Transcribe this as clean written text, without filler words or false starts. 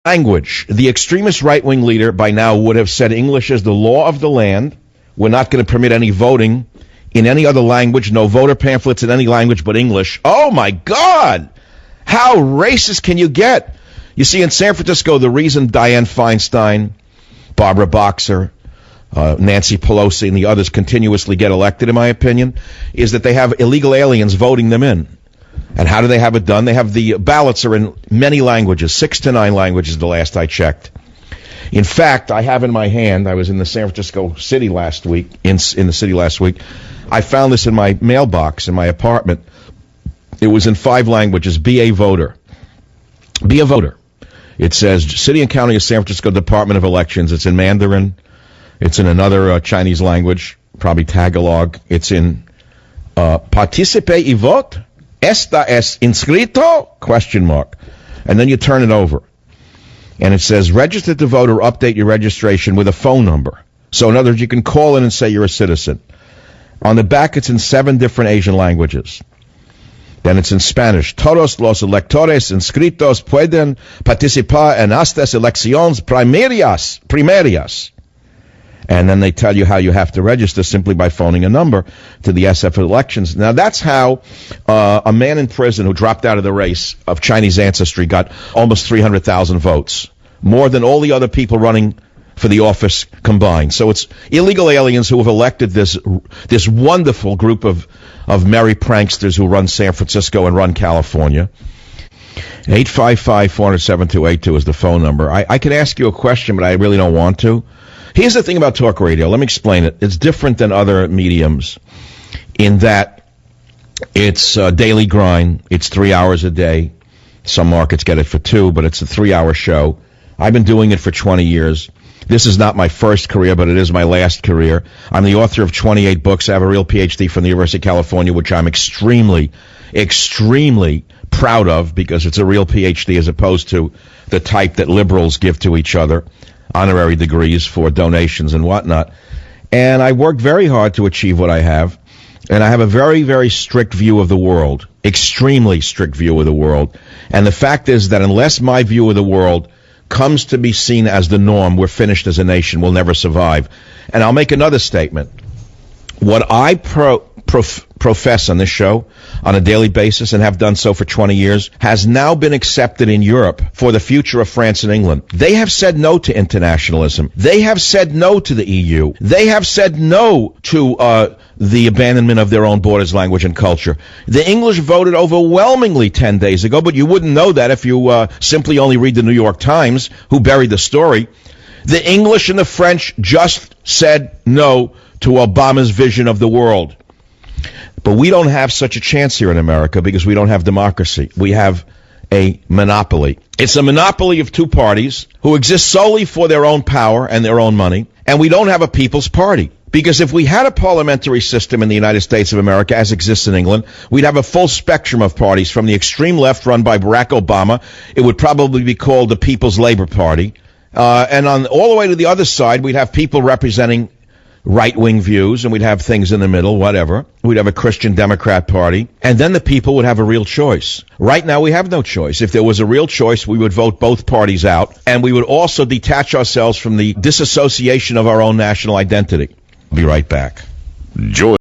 Language. The extremist right-wing leader by now would have said English is the law of the land. We're not going to permit any voting in any other language, no voter pamphlets in any language but English. Oh, my God! How racist can you get? You see, in San Francisco, the reason Dianne Feinstein, Barbara Boxer, Nancy Pelosi, and the others continuously get elected, in my opinion, is that they have illegal aliens voting them in. And how do they have it done? They have the ballots are in many languages, 6 to 9 languages the last I checked. In fact, I have in my hand, I was in the San Francisco city last week, in the city last week. I found this in my mailbox in my apartment. It was in 5 languages. Be a voter. Be a voter. It says City and County of San Francisco Department of Elections. It's in Mandarin. It's in another Chinese language, probably Tagalog. It's in Participe y vote. ¿Esta es inscrito? Question mark. And then you turn it over. And it says, register to vote or update your registration with a phone number. So in other words, you can call in and say you're a citizen. On the back, it's in 7 different Asian languages. Then it's in Spanish. Todos los electores inscritos pueden participar en estas elecciones primarias. And then they tell you how you have to register simply by phoning a number to the SF elections. Now, that's how a man in prison who dropped out of the race of Chinese ancestry got almost 300,000 votes, more than all the other people running for the office combined. So it's illegal aliens who have elected this wonderful group of merry pranksters who run San Francisco and run California. 855-400-7282 is the phone number. I could ask you a question, but I really don't want to. Here's the thing about talk radio. Let me explain it. It's different than other mediums in that it's a daily grind. It's 3 hours a day. Some markets get it for 2, but it's a 3-hour show. I've been doing it for 20 years. This is not my first career, but it is my last career. I'm the author of 28 books. I have a real PhD from the University of California, which I'm extremely, extremely proud of because it's a real PhD as opposed to the type that liberals give to each other. Honorary degrees for donations and whatnot. And I worked very hard to achieve what I have. And I have a very, very strict view of the world. Extremely strict view of the world. And the fact is that unless my view of the world comes to be seen as the norm, we're finished as a nation. We'll never survive. And I'll make another statement. What I profess on this show on a daily basis and have done so for 20 years has now been accepted in Europe for the future of France and England. They have said no to internationalism. They have said no to the EU. They have said no to the abandonment of their own borders, language, and culture. The English voted overwhelmingly 10 days ago, but you wouldn't know that if you simply only read the New York Times, who buried the story. The English and the French just said no to Obama's vision of the world. But we don't have such a chance here in America because we don't have democracy. We have a monopoly. It's a monopoly of 2 parties who exist solely for their own power and their own money. And we don't have a people's party. Because if we had a parliamentary system in the United States of America, as exists in England, we'd have a full spectrum of parties from the extreme left run by Barack Obama. It would probably be called the People's Labor Party. And on all the way to the other side, we'd have people representing right-wing views, and we'd have things in the middle, whatever. We'd have a Christian Democrat Party, and then the people would have a real choice. Right now, we have no choice. If there was a real choice, we would vote both parties out, and we would also detach ourselves from the disassociation of our own national identity. Be right back. Joy.